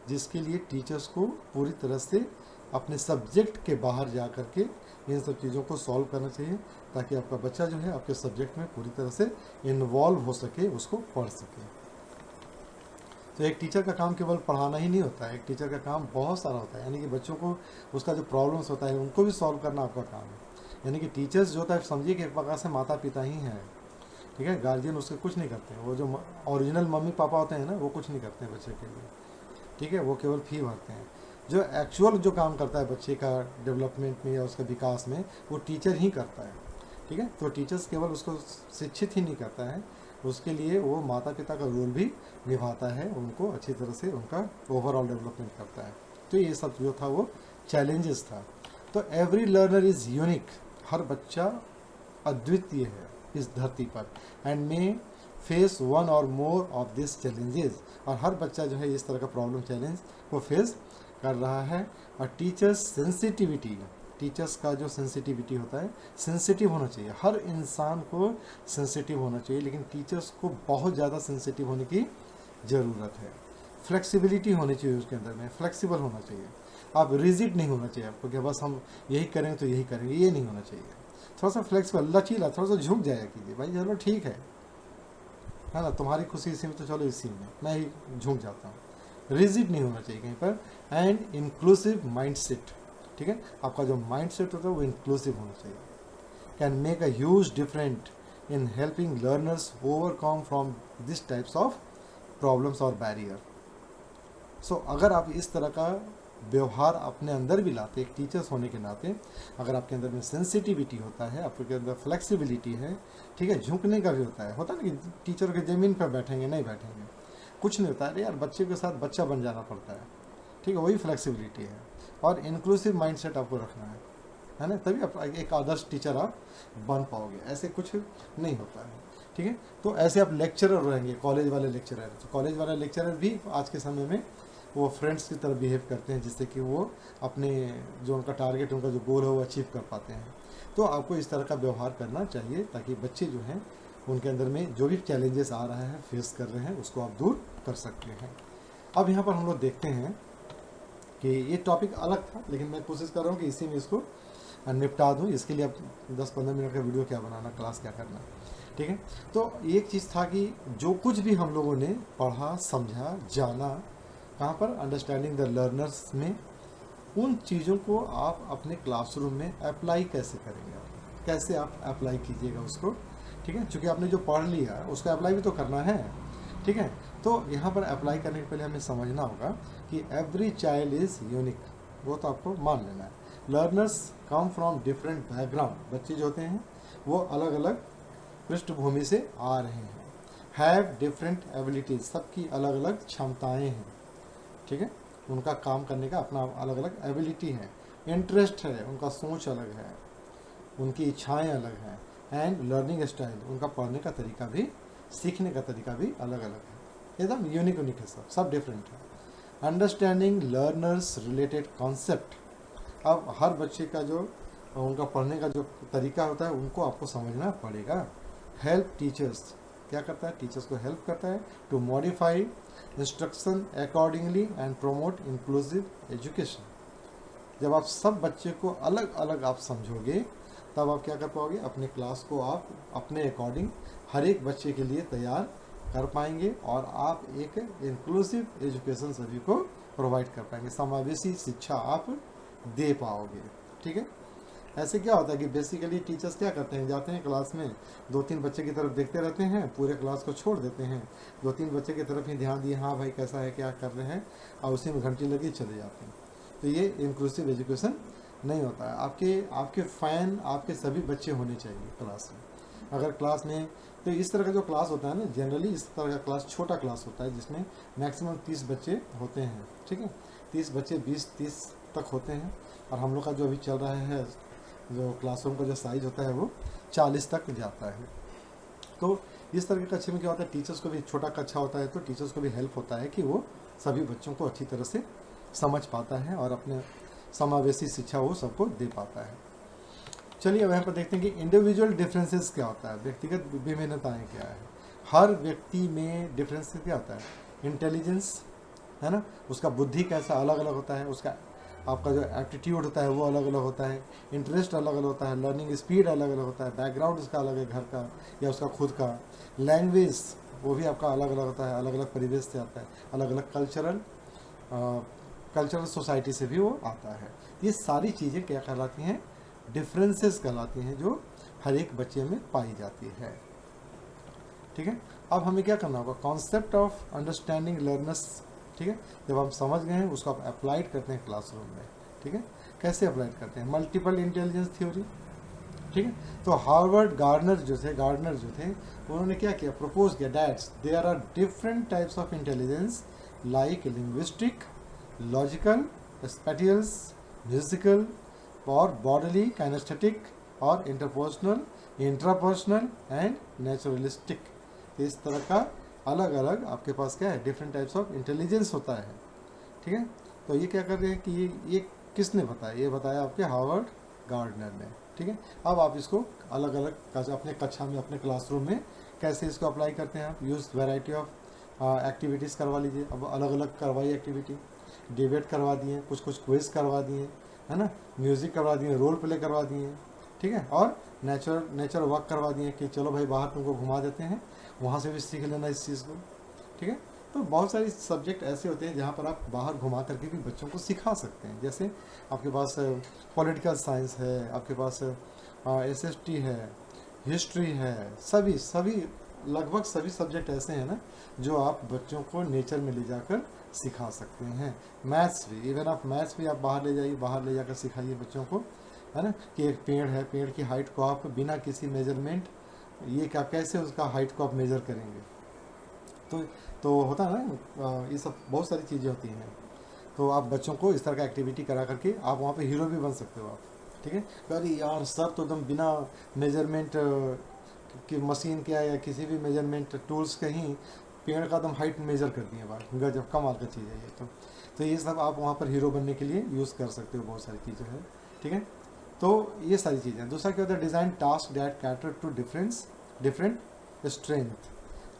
जिसके लिए टीचर्स को पूरी तरह से अपने सब्जेक्ट के बाहर जा कर के इन सब चीज़ों को सॉल्व करना चाहिए ताकि आपका बच्चा जो है आपके सब्जेक्ट में पूरी तरह से इन्वॉल्व हो सके, उसको पढ़ सके। तो एक टीचर का काम केवल पढ़ाना ही नहीं होता है, एक टीचर का काम बहुत सारा होता है, यानी कि बच्चों को उसका जो प्रॉब्लम्स होता है उनको भी सॉल्व करना आपका काम है। यानी कि टीचर्स जो होता है समझिए कि एक प्रकार से माता पिता ही हैं, ठीक है। गार्जियन उसके कुछ नहीं करते हैं, वो जो ओरिजिनल मम्मी पापा होते हैं ना वो कुछ नहीं करते हैं बच्चे के लिए, ठीक है। वो केवल फी भरते हैं। जो एक्चुअल जो काम करता है बच्चे का डेवलपमेंट में या उसके विकास में वो टीचर ही करता है, ठीक है। तो टीचर्स केवल उसको शिक्षित ही नहीं करता है, उसके लिए वो माता पिता का रोल भी निभाता है, उनको अच्छी तरह से उनका ओवरऑल डेवलपमेंट करता है। तो ये सब जो था वो चैलेंजेस था। तो एवरी लर्नर इज़ यूनिक, हर बच्चा अद्वितीय है इस धरती पर, एंड मे फेस वन और मोर ऑफ दिस चैलेंजेस, और हर बच्चा जो है इस तरह का प्रॉब्लम चैलेंज को फेस कर रहा है। और टीचर्स सेंसिटिविटी, टीचर्स का जो सेंसिटिविटी होता है, सेंसिटिव होना चाहिए, हर इंसान को सेंसिटिव होना चाहिए, लेकिन टीचर्स को बहुत ज़्यादा सेंसिटिव होने की ज़रूरत है। फ्लेक्सिबिलिटी होनी चाहिए उसके अंदर में, फ्लेक्सिबल होना चाहिए। आप रिजिड नहीं होना चाहिए आपको कि बस हम यही करेंगे तो यही करेंगे, ये नहीं होना चाहिए। थोड़ा सा फ्लेक्सिबल, लचीला, थोड़ा सा झुक जाया कीजिए, भाई चलो ठीक है ना, तुम्हारी खुशी इसी में तो चलो इसी में मैं ही झुक जाता हूँ। रिजिड नहीं होना चाहिए कहीं पर। एंड इंक्लूसिव माइंडसेट, ठीक है, आपका जो माइंडसेट होता है वो इंक्लूसिव होना चाहिए। Can make a huge different in helping learners overcome from this types of problems और बैरियर। सो अगर आप इस तरह का व्यवहार अपने अंदर भी लाते, एक टीचर्स होने के नाते, अगर आपके अंदर में सेंसिटिविटी होता है, आपके अंदर फ्लेक्सिबिलिटी है, ठीक है, झुकने का भी होता है ना कि टीचर के ज़मीन पर बैठेंगे नहीं बैठेंगे, कुछ नहीं होता है यार, बच्चे के साथ बच्चा बन जाना पड़ता है, ठीक है, वही फ्लेक्सिबिलिटी है। और इंक्लूसिव माइंडसेट आपको रखना है ना, तभी आप एक आदर्श टीचर आप बन पाओगे, ऐसे कुछ नहीं होता है, ठीक है। तो ऐसे आप लेक्चरर रहेंगे, कॉलेज वाले लेक्चरर, तो कॉलेज वाले लेक्चरर भी आज के समय में वो फ्रेंड्स की तरह बिहेव करते हैं, जिससे कि वो अपने जो उनका टारगेट, उनका जो गोल है वो अचीव कर पाते हैं। तो आपको इस तरह का व्यवहार करना चाहिए ताकि बच्चे जो हैं उनके अंदर में जो भी चैलेंजेस आ रहा है, फेस कर रहे हैं, उसको आप दूर कर सकते हैं। अब यहाँ पर हम लोग देखते हैं कि ये टॉपिक अलग था, लेकिन मैं कोशिश कर रहा हूँ कि इसी में इसको निपटा दूँ। इसके लिए अब 10-15 मिनट का वीडियो क्या बनाना, क्लास क्या करना, ठीक है। तो एक चीज़ था कि जो कुछ भी हम लोगों ने पढ़ा, समझा, जाना, कहाँ पर, अंडरस्टैंडिंग द लर्नर्स में, उन चीज़ों को आप अपने क्लासरूम में अप्लाई कैसे करेंगे, कैसे आप अप्लाई कीजिएगा उसको, ठीक है। क्योंकि आपने जो पढ़ लिया उसको अप्लाई भी तो करना है, ठीक है। तो यहाँ पर अप्लाई करने के पहले हमें समझना होगा कि एवरी चाइल्ड इज़ यूनिक, वो तो आपको मान लेना है। Learners come from different background, बच्चे जो होते हैं वो अलग अलग पृष्ठभूमि से आ रहे हैं। हैव डिफरेंट एबिलिटीज़, सबकी अलग अलग क्षमताएँ हैं, ठीक है, उनका काम करने का अपना अलग अलग एबिलिटी है, इंटरेस्ट है, उनका सोच अलग है, उनकी इच्छाएं अलग हैं। एंड लर्निंग स्टाइल, उनका पढ़ने का तरीका भी, सीखने का तरीका भी अलग अलग है, एकदम यूनिक यूनिक है, सब डिफरेंट है। अंडरस्टैंडिंग लर्नर्स रिलेटेड कॉन्सेप्ट, अब हर बच्चे का जो उनका पढ़ने का जो तरीका होता है उनको आपको समझना पड़ेगा। हेल्प टीचर्स, क्या करता है, टीचर्स को हेल्प करता है to modify instruction accordingly and promote inclusive education. जब आप सब बच्चे को अलग अलग आप समझोगे तब आप क्या कर पाओगे, अपने क्लास को आप अपने अकॉर्डिंग हर एक बच्चे के लिए तैयार कर पाएंगे और आप एक इंक्लूसिव एजुकेशन सभी को प्रोवाइड कर पाएंगे, समावेशी शिक्षा आप दे पाओगे, ठीक है। ऐसे क्या होता है कि बेसिकली टीचर्स क्या करते हैं, जाते हैं क्लास में, 2-3 बच्चे की तरफ देखते रहते हैं, पूरे क्लास को छोड़ देते हैं, 2-3 बच्चे की तरफ ही ध्यान दिए, हाँ भाई कैसा है, क्या कर रहे हैं, और उसी में घंटी लगी चले जाते हैं। तो ये इंक्लूसिव एजुकेशन नहीं होता है। आपके फ़ैन आपके सभी बच्चे होने चाहिए क्लास में। अगर क्लास में, तो इस तरह का जो क्लास होता है ना, जनरली इस तरह का क्लास छोटा क्लास होता है जिसमें मैक्सिमम 30 बच्चे होते हैं, ठीक है, 30 बच्चे 20-30 तक होते हैं। और हम लोग का जो अभी चल रहा है, जो क्लासरूम का जो साइज़ होता है वो 40 तक जाता है। तो इस तरह के कक्षा में क्या होता है, टीचर्स को भी, छोटा कक्षा होता है तो टीचर्स को भी हेल्प होता है कि वो सभी बच्चों को अच्छी तरह से समझ पाता है और अपने समावेशी शिक्षा वो सबको दे पाता है। चलिए अब यहाँ पर देखते हैं कि इंडिविजुअल डिफरेंसेस क्या होता है, व्यक्तिगत विभिन्नताएँ क्या है। हर व्यक्ति में डिफरेंस क्या होता है, इंटेलिजेंस है ना, उसका बुद्धि कैसा अलग अलग होता है, उसका आपका जो एप्टीट्यूड होता है वो अलग अलग होता है, इंटरेस्ट अलग अलग होता है, लर्निंग स्पीड अलग अलग होता है, बैकग्राउंड उसका अलग है घर का या उसका खुद का, लैंग्वेज वो भी आपका अलग अलग होता है, अलग अलग परिवेश से आता है, अलग अलग कल्चरल सोसाइटी से भी वो आता है। ये सारी चीज़ें क्या कहलाती हैं, डिफरेंसेस कहलाती हैं, जो हर एक बच्चे में पाई जाती है। ठीक है, अब हमें क्या करना होगा, कॉन्सेप्ट ऑफ अंडरस्टैंडिंग लर्नर्स। ठीक है, जब हम समझ गए हैं उसको आप अप्लाइड करते हैं क्लासरूम में। ठीक है, कैसे अप्लाइड करते हैं, मल्टीपल इंटेलिजेंस थ्योरी। ठीक है, तो हार्वर्ड गार्डनर जो थे उन्होंने क्या किया, प्रपोज किया that there are different types of intelligence like linguistic, logical, spatials, musical और बॉडीली, काइनेस्थेटिक और इंटरपर्सनल, इंट्रापर्सनल एंड नेचुरलिस्टिक। इस तरह का अलग अलग आपके पास क्या है, डिफरेंट टाइप्स ऑफ इंटेलिजेंस होता है। ठीक है, तो ये क्या कर रहे हैं कि ये किसने बताया, ये बताया आपके हार्वर्ड गार्डनर ने। ठीक है, अब आप इसको अलग अलग अपने कक्षा में, अपने क्लासरूम में कैसे इसको अप्लाई करते हैं, आप यूज वैरायटी ऑफ एक्टिविटीज़ करवा लीजिए। अब अलग अलग करवाइए एक्टिविटी, डिबेट करवा दिए, कुछ क्विज करवा दिए, है ना, म्यूज़िक करवा दिए, रोल प्ले करवा दिए। ठीक है, और नेचर वॉक करवा दिए कि चलो भाई बाहर तुमको घुमा देते हैं, वहाँ से भी सीख लेना इस चीज़ को। ठीक है, तो बहुत सारे सब्जेक्ट ऐसे होते हैं जहाँ पर आप बाहर घुमा करके भी बच्चों को सिखा सकते हैं। जैसे आपके पास पॉलिटिकल साइंस है, आपके पास SST है, हिस्ट्री है, सभी लगभग सभी सब्जेक्ट ऐसे हैं ना जो आप बच्चों को नेचर में ले जाकर सिखा सकते हैं। मैथ्स भी, इवन आप मैथ्स भी आप बाहर ले जाइए, बाहर ले जाकर सिखाइए बच्चों को, है ना, कि एक पेड़ है, पेड़ की हाइट को आप बिना किसी मेजरमेंट, ये क्या कैसे उसका हाइट को आप मेज़र करेंगे। तो होता है ना, ये सब बहुत सारी चीज़ें होती हैं। तो आप बच्चों को इस तरह का एक्टिविटी करा करके आप वहाँ पे हीरो भी बन सकते हो आप। ठीक है, अरे यार सर तो एकदम बिना मेजरमेंट की मशीन के या किसी भी मेजरमेंट टूल्स के ही पेड़ का एकदम हाइट मेजर कर दिए बात, गजब कमाल का चीज़ है ये। तो ये सब आप वहाँ पर हीरो बनने के लिए यूज़ कर सकते हो, बहुत सारी चीज़ें हैं। ठीक है, तो ये सारी चीज़ें। दूसरा क्या होता है, design task that cater to different strength.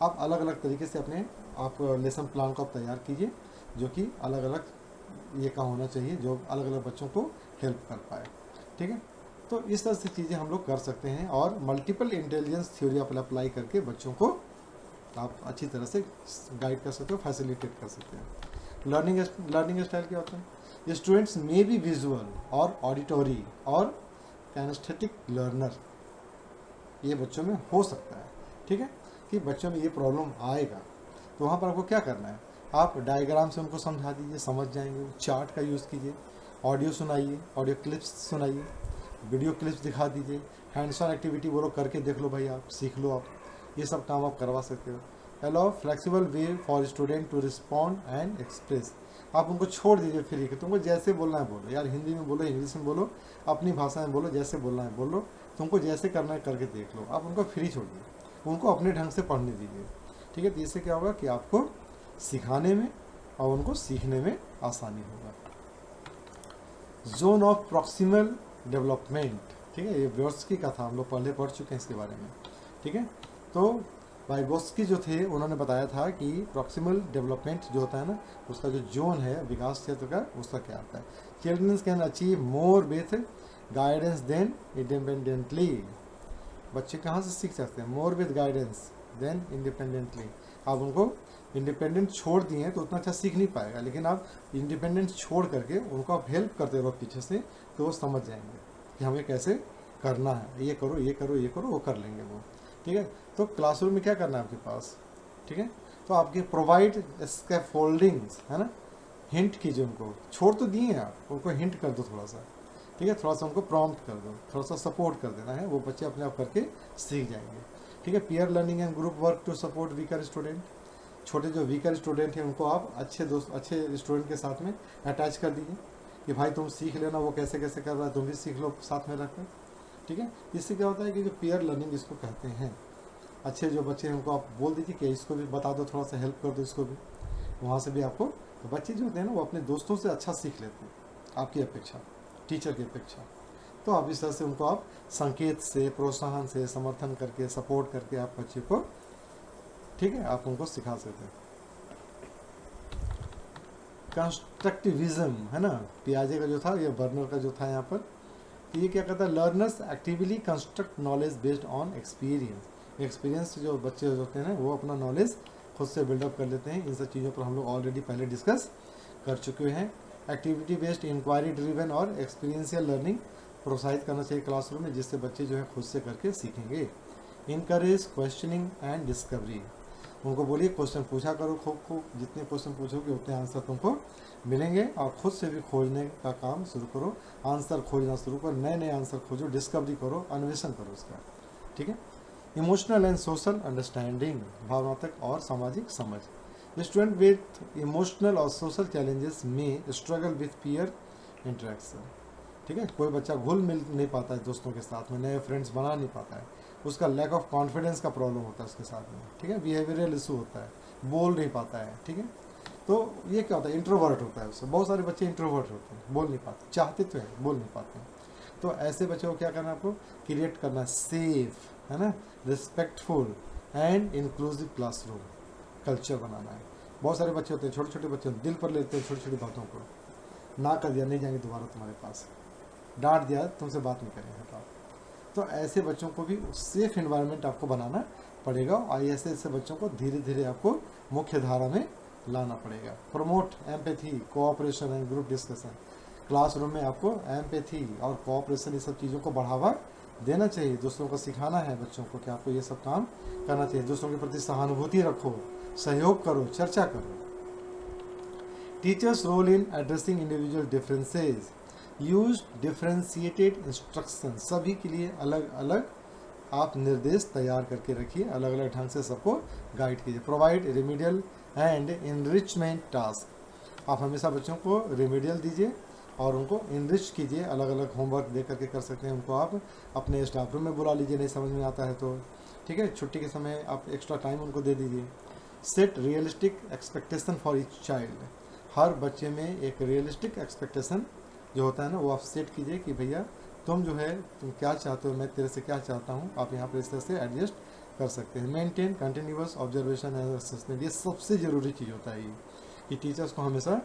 आप अलग अलग तरीके से अपने आप लेसन प्लान को आप तैयार कीजिए, जो कि अलग अलग ये का होना चाहिए, जो अलग अलग बच्चों को हेल्प कर पाए। ठीक है, तो इस तरह से चीज़ें हम लोग कर सकते हैं, और मल्टीपल इंटेलिजेंस थ्योरी आप अप्लाई करके बच्चों को आप अच्छी तरह से गाइड कर सकते हो, फैसिलिटेट कर सकते हैं। लर्निंग स्टाइल क्या होता है, स्टूडेंट्स मे बी विजुअल और ऑडिटोरी और कैनेस्थेटिक लर्नर, ये बच्चों में हो सकता है। ठीक है, कि बच्चों में ये प्रॉब्लम आएगा, तो वहाँ पर आपको क्या करना है, आप डायग्राम से उनको समझा दीजिए, समझ जाएंगे। चार्ट का यूज़ कीजिए, ऑडियो सुनाइए, ऑडियो क्लिप्स सुनाइए, वीडियो क्लिप्स दिखा दीजिए, हैंड्स ऑन एक्टिविटी बोलो करके देख लो भाई, आप सीख लो, आप ये सब काम आप करवा सकते हो। Allow flexible way for student to respond and express. आप उनको छोड़ दीजिए फ्री के, तुमको जैसे बोलना है बोलो यार, हिंदी में बोलो, इंग्लिश में बोलो, अपनी भाषा में बोलो, जैसे बोलना है बोलो, तुमको जैसे करना है करके देख लो। आप उनको फ्री छोड़िए, उनको अपने ढंग से पढ़ने दीजिए। ठीक है, तो इससे क्या होगा कि आपको सिखाने में और उनको सीखने में आसानी होगा। Zone of proximal development. ठीक है, ये व्यवस्थी का था, हम लोग पहले पढ़ चुके हैं इसके बारे में। ठीक है, तो वाइगोस्की जो थे उन्होंने बताया था कि प्रॉक्सिमल डेवलपमेंट जो होता है ना, उसका जो जोन है विकास क्षेत्र का, उसका क्या आता है, childrens can achieve more with guidance than independently. बच्चे कहाँ से सीख सकते हैं, more with guidance than independently. आप उनको इंडिपेंडेंट छोड़ दिए तो उतना अच्छा सीख नहीं पाएगा, लेकिन आप इंडिपेंडेंट छोड़ करके उनको आप हेल्प करते रहो पीछे से, तो वो समझ जाएंगे कि हमें कैसे करना है, ये करो ये करो ये करो, वो कर लेंगे वो। ठीक है, तो क्लासरूम में क्या करना है आपके पास। ठीक है, तो आपके प्रोवाइड स्कैफोल्डिंग्स, है ना, हिंट कीजिए उनको, छोड़ तो दिए आप, उनको हिंट कर दो थोड़ा सा। ठीक है, थोड़ा सा उनको प्रॉम्प्ट कर दो, थोड़ा सा सपोर्ट कर देना है, वो बच्चे अपने आप करके सीख जाएंगे। ठीक है, peer learning and group work to support weaker student. छोटे जो वीकर स्टूडेंट हैं उनको आप अच्छे स्टूडेंट के साथ में अटैच कर दीजिए कि भाई तुम सीख लेना, वो कैसे कैसे कर रहा है, तुम भी सीख लो साथ में रखकर। ठीक है, इससे क्या होता है कि जो पीयर लर्निंग इसको कहते हैं, अच्छे जो बच्चे हैं उनको आप बोल दीजिए कि इसको भी बता दो, थोड़ा सा हेल्प कर दो इसको भी, वहाँ से भी आपको, तो बच्चे जो होते हैं ना वो अपने दोस्तों से अच्छा सीख लेते हैं आपकी अपेक्षा, टीचर की अपेक्षा। तो आप इस तरह से उनको आप संकेत से, प्रोत्साहन से, समर्थन करके, सपोर्ट करके आप बच्चे को, ठीक है, आप उनको सिखा सकते हैं। कंस्ट्रक्टिविज्म है ना, पियाजे का जो था, ये बर्नर का जो था यहाँ पर, ये क्या कहता है, learners actively construct knowledge based on experience. Experience जो बच्चे होते हैं वो अपना नॉलेज खुद से बिल्डअप कर लेते हैं। इन सब चीज़ों पर हम लोग ऑलरेडी पहले डिस्कस कर चुके हैं। एक्टिविटी बेस्ड, इंक्वायरी ड्रिवन और एक्सपीरियंशियल लर्निंग प्रोत्साहित करना चाहिए क्लासरूम में, जिससे बच्चे जो है खुद से करके सीखेंगे। इनकरेज क्वेश्चनिंग एंड डिस्कवरी, उनको बोलिए क्वेश्चन पूछा करो, खूब जितने क्वेश्चन पूछोगे उतने आंसर तुमको मिलेंगे, और खुद से भी खोजने का काम शुरू करो, आंसर खोजना शुरू करो, नए नए आंसर खोजो, डिस्कवरी करो, अन्वेषण करो उसका। ठीक है। इमोशनल एंड सोशल अंडरस्टैंडिंग, भावनात्मक और सामाजिक समझ। स्टूडेंट विथ इमोशनल और सोशल चैलेंजेस में स्ट्रगल विथ पीयर इंटरेक्शन। ठीक है, कोई बच्चा घुल मिल नहीं पाता है दोस्तों के साथ में, नए फ्रेंड्स बना नहीं पाता है, उसका लैक ऑफ कॉन्फिडेंस का प्रॉब्लम होता है उसके साथ में। ठीक है, बिहेवियरल इशू होता है, बोल नहीं पाता है। ठीक है, तो ये क्या होता है, इंट्रोवर्ट होता है उससे। बहुत सारे बच्चे इंट्रोवर्ट होते हैं, बोल नहीं पाते, चाहते तो हैं, बोल नहीं पाते हैं। तो ऐसे बच्चों को क्या करना है, आपको क्रिएट करना सेफ, है ना, respectful and inclusive classroom culture बनाना है। बहुत सारे बच्चे होते हैं, छोटे छोटे बच्चे दिल पर लेते हैं छोटी छोटी बातों को, ना कर दिया नहीं जाएंगे दोबारा तुम्हारे पास, डांट दिया तुमसे बात नहीं करेंगे, हटाओ। तो ऐसे बच्चों को भी सेफ एनवायरनमेंट आपको बनाना पड़ेगा, और ऐसे बच्चों को धीरे धीरे आपको मुख्य धारा में लाना पड़ेगा। Promote empathy, cooperation and group discussion. Classroom में आपको एम्पैथी और कोऑपरेशन, ये सब चीज़ों को बढ़ावा देना चाहिए। दूसरों को सिखाना है बच्चों को कि आपको ये सब काम करना चाहिए। दूसरों के प्रति सहानुभूति रखो, सहयोग करो, चर्चा करो। Teacher's role in addressing individual differences, use differentiated instruction. सभी के लिए अलग अलग आप निर्देश तैयार करके रखिए, अलग अलग ढंग से सबको गाइड कीजिए। Provide remedial and enrichment task, आप हमेशा बच्चों को रेमिडियल दीजिए और उनको इनरिच कीजिए, अलग अलग होमवर्क दे करके कर सकते हैं। उनको आप अपने स्टाफ रूम में बुला लीजिए, नहीं समझ में आता है तो। ठीक है, छुट्टी के समय आप एक्स्ट्रा टाइम उनको दे दीजिए। Set realistic expectation for each child, हर बच्चे में एक रियलिस्टिक एक्सपेक्टेशन जो होता है ना, वो आप सेट कीजिए कि भैया तुम जो है तुम क्या चाहते हो, मैं तेरे से क्या चाहता हूँ, आप यहाँ पर इस तरह से एडजस्ट कर सकते हैं। Maintain continuous observation and assessment, ये सबसे ज़रूरी चीज़ होता है ये, कि टीचर्स को हमेशा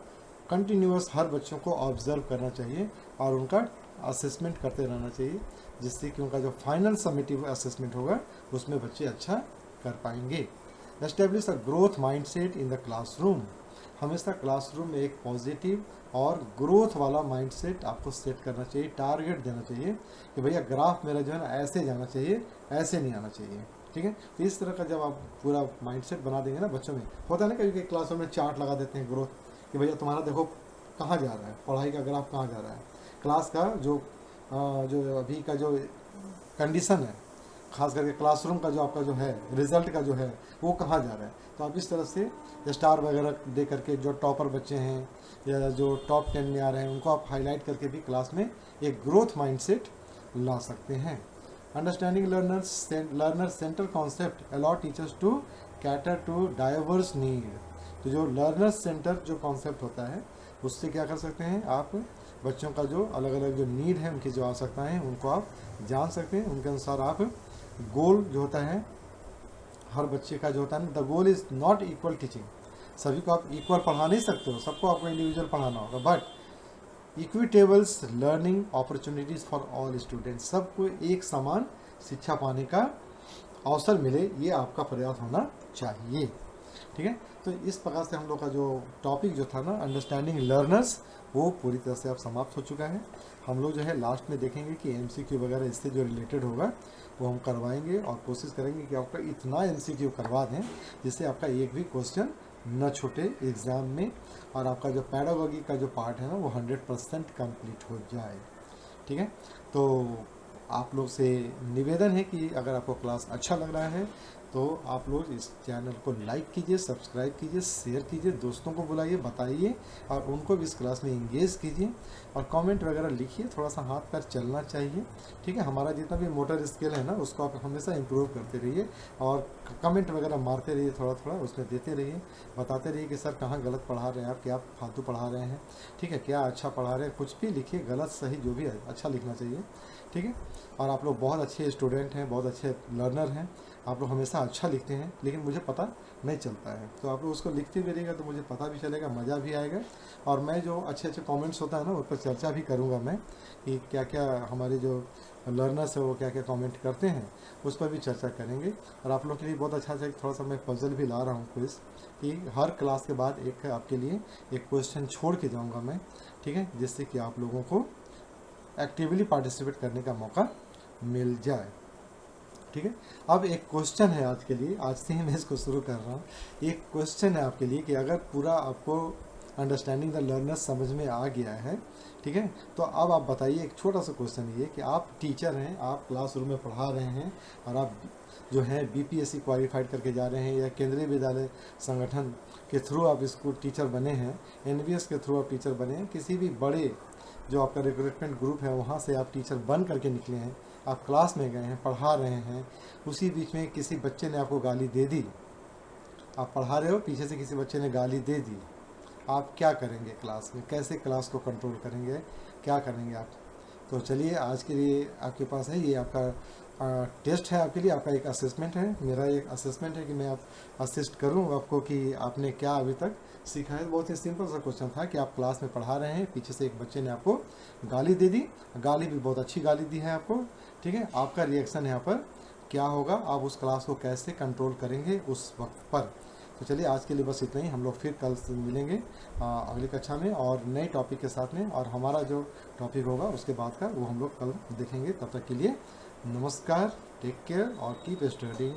कंटिन्यूअस हर बच्चों को ऑब्जर्व करना चाहिए और उनका असेसमेंट करते रहना चाहिए, जिससे कि उनका जो फाइनल समेटिव असेसमेंट होगा उसमें बच्चे अच्छा कर पाएंगे। Establish a growth mindset in the classroom, हमेशा क्लासरूम में एक पॉजिटिव और ग्रोथ वाला माइंडसेट आपको सेट करना चाहिए। टारगेट देना चाहिए कि भैया ग्राफ मेरा जो है ना ऐसे जाना चाहिए, ऐसे नहीं आना चाहिए। ठीक है, तो इस तरह का जब आप पूरा माइंडसेट बना देंगे ना बच्चों में, होता है ना कभी क्लासरूम में चार्ट लगा देते हैं ग्रोथ कि भैया तुम्हारा देखो कहाँ जा रहा है, पढ़ाई का ग्राफ कहाँ जा रहा है, क्लास का जो अभी का जो कंडीशन है, खास करके क्लासरूम का जो आपका जो है रिजल्ट का जो है वो कहाँ जा रहा है। तो आप इस तरह से स्टार वगैरह दे करके जो टॉपर बच्चे हैं या जो टॉप 10 में आ रहे हैं उनको आप हाईलाइट करके भी क्लास में एक ग्रोथ माइंडसेट ला सकते हैं। Understanding learner centre concept allow teachers to cater to diverse need, तो जो लर्नर सेंटर जो कॉन्सेप्ट होता है उससे क्या कर सकते हैं, आप बच्चों का जो अलग अलग जो नीड है, उनकी जो आवश्यकताएं हैं उनको आप जान सकते हैं। उनके अनुसार आप गोल जो होता है हर बच्चे का जो होता है, the goal is not equal teaching, सभी को आप इक्वल पढ़ा नहीं सकते हो, सबको आपको इंडिविजुअल पढ़ाना होगा, but equitables learning opportunities for all students, सबको एक समान शिक्षा पाने का अवसर मिले, ये आपका प्रयास होना चाहिए। ठीक है, तो इस प्रकार से हम लोग का जो टॉपिक जो था ना अंडरस्टैंडिंग लर्नर्स, वो पूरी तरह से अब समाप्त हो चुका है। हम लोग जो है लास्ट में देखेंगे कि MCQ वगैरह इससे जो रिलेटेड होगा वो हम करवाएंगे, और कोशिश करेंगे कि आपका इतना MCQ करवा दें जिससे आपका एक भी क्वेश्चन न छूटे एग्ज़ाम में, और आपका जो पैडागॉजी का जो पार्ट है ना वो 100% कंप्लीट हो जाए। ठीक है, तो आप लोग से निवेदन है कि अगर आपको क्लास अच्छा लग रहा है तो आप लोग इस चैनल को लाइक कीजिए, सब्सक्राइब कीजिए, शेयर कीजिए, दोस्तों को बुलाइए, बताइए, और उनको भी इस क्लास में इंगेज कीजिए, और कमेंट वगैरह लिखिए, थोड़ा सा हाथ पैर चलना चाहिए। ठीक है, हमारा जितना भी मोटर स्किल है ना उसको आप हमेशा इम्प्रूव करते रहिए, और कमेंट वगैरह मारते रहिए, थोड़ा थोड़ा उसमें देते रहिए, बताते रहिए कि सर कहाँ गलत पढ़ा रहे हैं आप, क्या फालतू पढ़ा रहे हैं। ठीक है, क्या अच्छा पढ़ा रहे हैं, कुछ भी लिखिए, गलत सही जो भी है अच्छा लिखना चाहिए। ठीक है, और आप लोग बहुत अच्छे स्टूडेंट हैं, बहुत अच्छे लर्नर हैं, आप लोग हमेशा अच्छा लिखते हैं, लेकिन मुझे पता नहीं चलता है। तो आप लोग उसको लिखते भी रहिएगा तो मुझे पता भी चलेगा, मज़ा भी आएगा, और मैं जो अच्छे अच्छे कमेंट्स होता है ना उस पर चर्चा भी करूँगा मैं, कि क्या क्या हमारे जो लर्नर्स है वो क्या क्या कमेंट करते हैं, उस पर भी चर्चा करेंगे। और आप लोग के लिए बहुत अच्छा सा थोड़ा सा मैं पजल भी ला रहा हूँ क्विज, कि हर क्लास के बाद एक आपके लिए एक क्वेश्चन छोड़ के जाऊँगा मैं, ठीक है, जिससे कि आप लोगों को एक्टिवली पार्टिसिपेट करने का मौका मिल जाए, ठीक है। अब एक क्वेश्चन है आज के लिए, आज से ही मैं इसको शुरू कर रहा हूँ। एक क्वेश्चन है आपके लिए कि अगर पूरा आपको अंडरस्टैंडिंग द लर्नर्स समझ में आ गया है, ठीक है, तो अब आप बताइए, एक छोटा सा क्वेश्चन ये कि आप टीचर हैं, आप क्लासरूम में पढ़ा रहे हैं, और आप जो हैं बीपीएससी क्वालिफाइड करके जा रहे हैं, या केंद्रीय विद्यालय संगठन के थ्रू आप स्कूल टीचर बने हैं, एनवीएस के थ्रू आप टीचर बने हैं, किसी भी बड़े जो आपका रिक्रूटमेंट ग्रुप है वहाँ से आप टीचर बन करके निकले हैं, आप क्लास में गए हैं, पढ़ा रहे हैं, उसी बीच में किसी बच्चे ने आपको गाली दे दी, आप पढ़ा रहे हो, पीछे से किसी बच्चे ने गाली दे दी, आप क्या करेंगे क्लास में, कैसे क्लास को कंट्रोल करेंगे, क्या करेंगे आप? तो चलिए, आज के लिए आपके पास है ये आपका टेस्ट है, आपके लिए आपका एक असेसमेंट है, मेरा एक असेसमेंट है कि मैं आप असिस्ट करूं आपको कि आपने क्या अभी तक सीखा है। बहुत ही सिंपल सा क्वेश्चन था कि आप क्लास में पढ़ा रहे हैं, पीछे से एक बच्चे ने आपको गाली दे दी, गाली भी बहुत अच्छी गाली दी है आपको, ठीक है, आपका रिएक्शन यहाँ पर क्या होगा, आप उस क्लास को कैसे कंट्रोल करेंगे उस वक्त पर। तो चलिए, आज के लिए बस इतना ही, हम लोग फिर कल से मिलेंगे अगली कक्षा में और नए टॉपिक के साथ में, और हमारा जो टॉपिक होगा उसके बाद का वो हम लोग कल देखेंगे। तब तक के लिए नमस्कार, टेक केयर और कीप स्टडिंग।